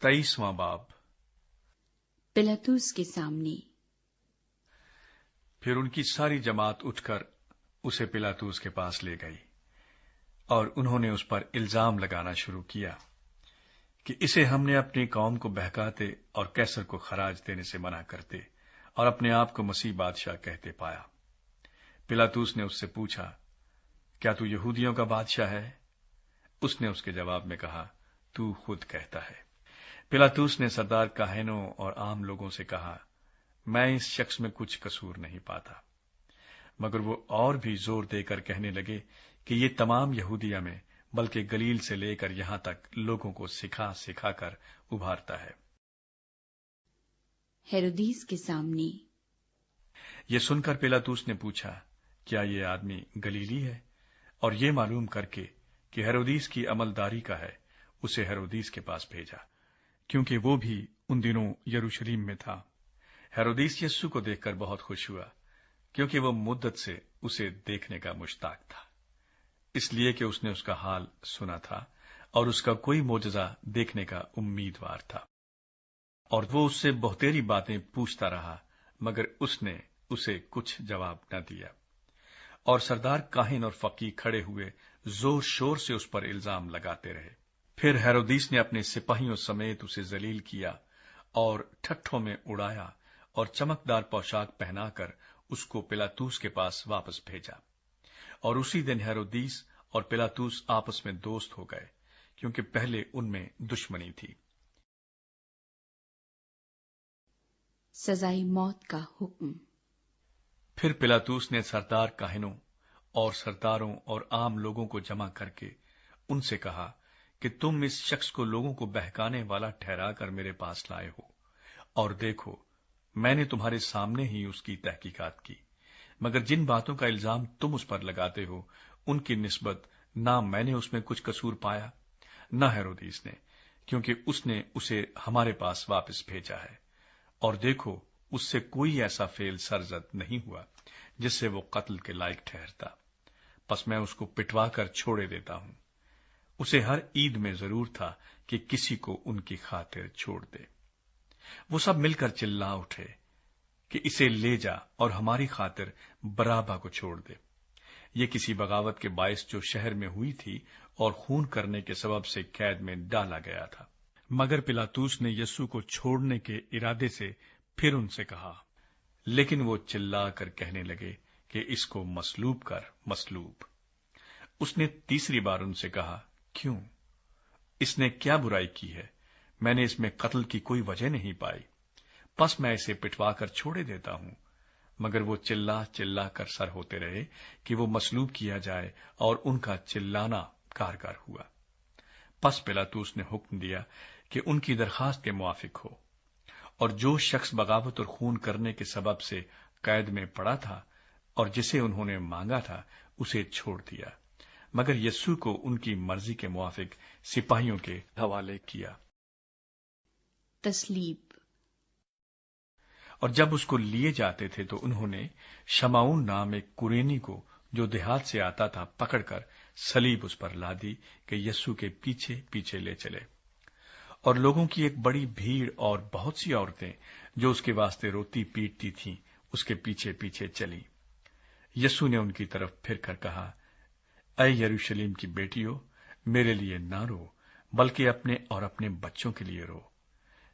23वां बाब। पिलातुस के सामने। फिर उनकी सारी जमात उठकर उसे पिलातुस के पास ले गई और उन्होंने उस पर इल्जाम लगाना शुरू किया कि इसे हमने अपनी कौम को बहकाते और कैसर को खराज देने से मना करते और अपने आप को मसीह बादशाह कहते पाया। पिलातुस ने उससे पूछा, क्या तू यहूदियों का बादशाह है? उसने उसके जवाब में कहा, तू खुद कहता है। पिलातुस ने सरदार काहिनों और आम लोगों से कहा, मैं इस शख्स में कुछ कसूर नहीं पाता। मगर वो और भी जोर देकर कहने लगे कि ये तमाम यहूदिया में बल्कि गलील से लेकर यहां तक लोगों को सिखा सिखा कर उभारता है। हेरोदीस के सामने। ये सुनकर पिलातुस ने पूछा, क्या ये आदमी गलीली है? और ये मालूम करके कि हेरोदीस की अमलदारी का है, उसे हेरोदीस के पास भेजा, क्योंकि वो भी उन दिनों यरूशलेम में था। हेरोदीस यस्सु को देखकर बहुत खुश हुआ, क्योंकि वो मुद्दत से उसे देखने का मुश्ताक था, इसलिए कि उसने उसका हाल सुना था और उसका कोई मोजज़ा देखने का उम्मीदवार था। और वो उससे बहुतेरी बातें पूछता रहा, मगर उसने उसे कुछ जवाब न दिया। और सरदार काहिन और फकीह खड़े हुए जोर शोर से उस पर इल्जाम लगाते रहे। फिर हेरोदीस ने अपने सिपाहियों समेत उसे जलील किया और ठट्ठों में उड़ाया और चमकदार पोशाक पहनाकर उसको पिलातुस के पास वापस भेजा। और उसी दिन हेरोदीस और पिलातुस आपस में दोस्त हो गए, क्योंकि पहले उनमें दुश्मनी थी। सजाई मौत का हुक्म। फिर पिलातुस ने सरदार काहिनों और सरदारों और आम लोगों को जमा करके उनसे कहा कि तुम इस शख्स को लोगों को बहकाने वाला ठहराकर मेरे पास लाए हो, और देखो, मैंने तुम्हारे सामने ही उसकी तहकीकात की। मगर जिन बातों का इल्जाम तुम उस पर लगाते हो, उनकी निस्बत ना मैंने उसमें कुछ कसूर पाया, न हेरोदीस ने, क्योंकि उसने उसे हमारे पास वापस भेजा है। और देखो, उससे कोई ऐसा फेल सरजद नहीं हुआ जिससे वो कत्ल के लायक ठहरता। बस मैं उसको पिटवा कर छोड़े देता हूं। उसे हर ईद में जरूर था कि किसी को उनकी खातिर छोड़ दे। वो सब मिलकर चिल्ला उठे कि इसे ले जा और हमारी खातिर बराबा को छोड़ दे। ये किसी बगावत के बायस जो शहर में हुई थी और खून करने के सबब से कैद में डाला गया था। मगर पिलातुस ने यस्सु को छोड़ने के इरादे से फिर उनसे कहा, लेकिन वो चिल्ला कर कहने लगे कि इसको मसलूब कर, मसलूब। उसने तीसरी बार उनसे कहा, क्यों? इसने क्या बुराई की है? मैंने इसमें कत्ल की कोई वजह नहीं पाई। बस मैं इसे पिटवा कर छोड़े देता हूं। मगर वो चिल्ला चिल्ला कर सर होते रहे कि वो मसलूब किया जाए, और उनका चिल्लाना कारगर हुआ। बस पिलातुस ने हुक्म दिया कि उनकी दरखास्त के मुआफिक हो, और जो शख्स बगावत और खून करने के सबब से कैद में पड़ा था और जिसे उन्होंने मांगा था, उसे छोड़ दिया, मगर यस्सु को उनकी मर्जी के मुआफिक सिपाहियों के हवाले किया। तस्लीब। और जब उसको लिए जाते थे तो उन्होंने शमाउन नाम एक कुरेनी को, जो देहात से आता था, पकड़कर सलीब उस पर ला दी कि यस्सु के पीछे पीछे ले चले। और लोगों की एक बड़ी भीड़ और बहुत सी औरतें जो उसके वास्ते रोती पीटती थीं, उसके पीछे पीछे चली। यस्सु ने उनकी तरफ फिर कर कहा, ऐ यरूशलेम की बेटियों, मेरे लिए ना रो, बल्कि अपने और अपने बच्चों के लिए रो।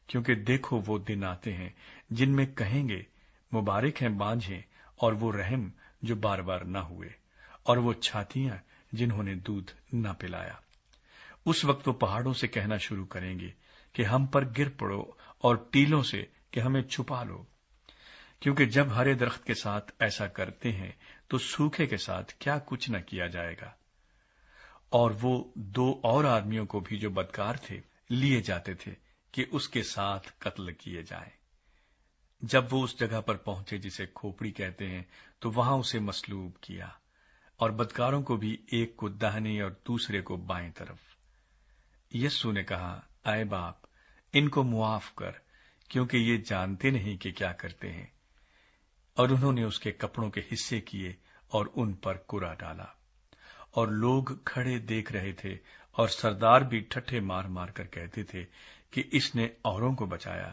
क्योंकि देखो, वो दिन आते हैं जिनमें कहेंगे, मुबारक हैं बांझें और वो रहम जो बार बार न हुए, और वो छातियां जिन्होंने दूध न पिलाया। उस वक्त वो पहाड़ों से कहना शुरू करेंगे कि हम पर गिर पड़ो, और टीलों से कि हमें छुपा लो। क्योंकि जब हरे दरख्त के साथ ऐसा करते हैं तो सूखे के साथ क्या कुछ न किया जाएगा। और वो दो और आदमियों को भी जो बदकार थे लिए जाते थे कि उसके साथ कत्ल किए जाएं। जब वो उस जगह पर पहुंचे जिसे खोपड़ी कहते हैं, तो वहां उसे मसलूब किया, और बदकारों को भी, एक को दाहिनी और दूसरे को बाएं तरफ। यस्सु ने कहा, ऐ बाप, इनको मुआफ कर, क्योंकि ये जानते नहीं कि क्या करते हैं। और उन्होंने उसके कपड़ों के हिस्से किए और उन पर कुरा डाला। और लोग खड़े देख रहे थे, और सरदार भी ठट्ठे मार मार कर कहते थे کہ اس نے اوروں کو بچایا،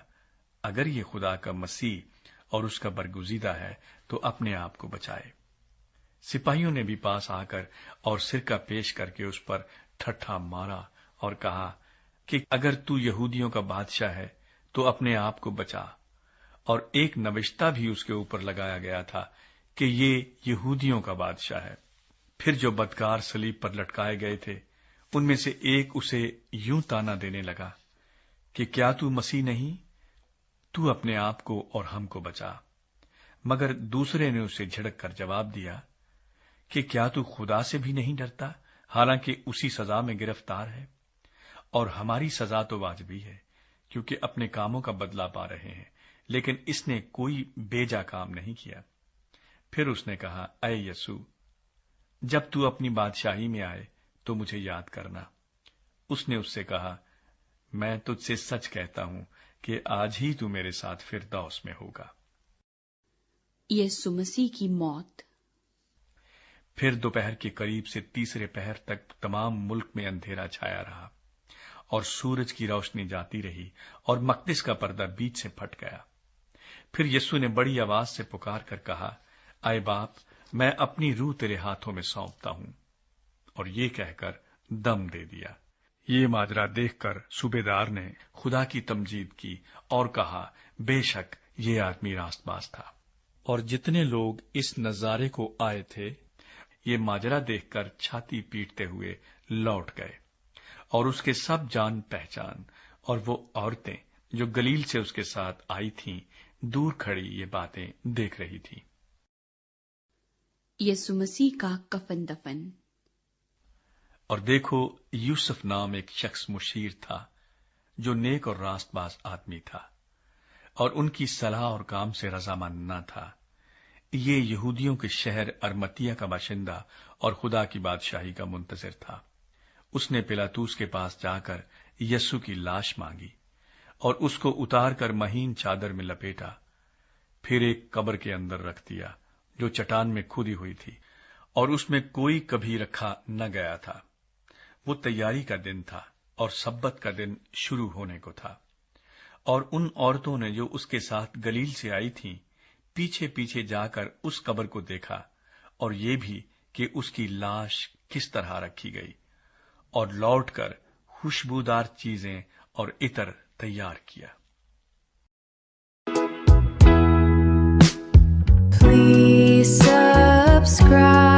اگر یہ خدا کا مسیح اور اس کا برگزیدہ ہے تو اپنے آپ کو بچائے۔ سپاہیوں نے بھی پاس آ کر اور سرکہ پیش کر کے اس پر ٹھٹھا مارا اور کہا کہ اگر تو یہودیوں کا بادشاہ ہے تو اپنے آپ کو بچا، اور ایک نوشتہ بھی اس کے اوپر لگایا گیا تھا کہ یہ یہودیوں کا بادشاہ ہے۔ پھر جو بدکار صلیب پر لٹکائے گئے تھے ان میں سے ایک اسے یوں تانا دینے لگا کہ کیا تو مسیح نہیں؟ تو اپنے آپ کو اور ہم کو بچا۔ مگر دوسرے نے اسے جھڑک کر جواب دیا کہ کیا تو خدا سے بھی نہیں ڈرتا، حالانکہ اسی سزا میں گرفتار ہے؟ اور ہماری سزا تو واجبی ہے، کیونکہ اپنے کاموں کا بدلہ پا رہے ہیں، لیکن اس نے کوئی بیجا کام نہیں کیا۔ پھر اس نے کہا، اے یسوع، جب تو اپنی بادشاہی میں آئے تو مجھے یاد کرنا۔ اس نے اس سے کہا، میں تجھ سے سچ کہتا ہوں کہ آج ہی تو میرے ساتھ فردوس میں ہوگا۔ یسوع مسیح کی موت۔ پھر دوپہر کے قریب سے تیسرے پہر تک تمام ملک میں اندھیرا چھایا رہا، اور سورج کی روشنی جاتی رہی، اور مقدس کا پردہ بیچ سے پھٹ گیا۔ پھر یسوع نے بڑی آواز سے پکار کر کہا، اے باپ، میں اپنی روح تیرے ہاتھوں میں سونپتا ہوں۔ اور یہ کہہ کر دم دے دیا۔ یہ ماجرا دیکھ کر صوبیدار نے خدا کی تمجید کی اور کہا، بے شک یہ آدمی راست باز تھا۔ اور جتنے لوگ اس نظارے کو آئے تھے، یہ ماجرا دیکھ کر چھاتی پیٹتے ہوئے لوٹ گئے، اور اس کے سب جان پہچان اور وہ عورتیں جو گلیل سے اس کے ساتھ آئی تھیں دور کھڑی یہ باتیں دیکھ رہی تھیں۔ یسوع مسیح کا کفن دفن۔ اور دیکھو، یوسف نام ایک شخص مشیر تھا جو نیک اور راست باز آدمی تھا، اور ان کی صلاح اور کام سے رضامند نہ تھا۔ یہ یہودیوں کے شہر ارمتیہ کا باشندہ اور خدا کی بادشاہی کا منتظر تھا۔ اس نے پلاطوس کے پاس جا کر یسوع کی لاش مانگی اور اس کو اتار کر مہین چادر میں لپیٹا، پھر ایک قبر کے اندر رکھ دیا جو چٹان میں کھودی ہوئی تھی، اور اس میں کوئی کبھی رکھا نہ گیا تھا۔ وہ تیاری کا دن تھا اور سبت کا دن شروع ہونے کو تھا، اور ان عورتوں نے جو اس کے ساتھ گلیل سے آئی تھیں پیچھے پیچھے جا کر اس قبر کو دیکھا، اور یہ بھی کہ اس کی لاش کس طرح رکھی گئی، اور لوٹ کر خوشبودار چیزیں اور عطر تیار کیا۔ Please subscribe.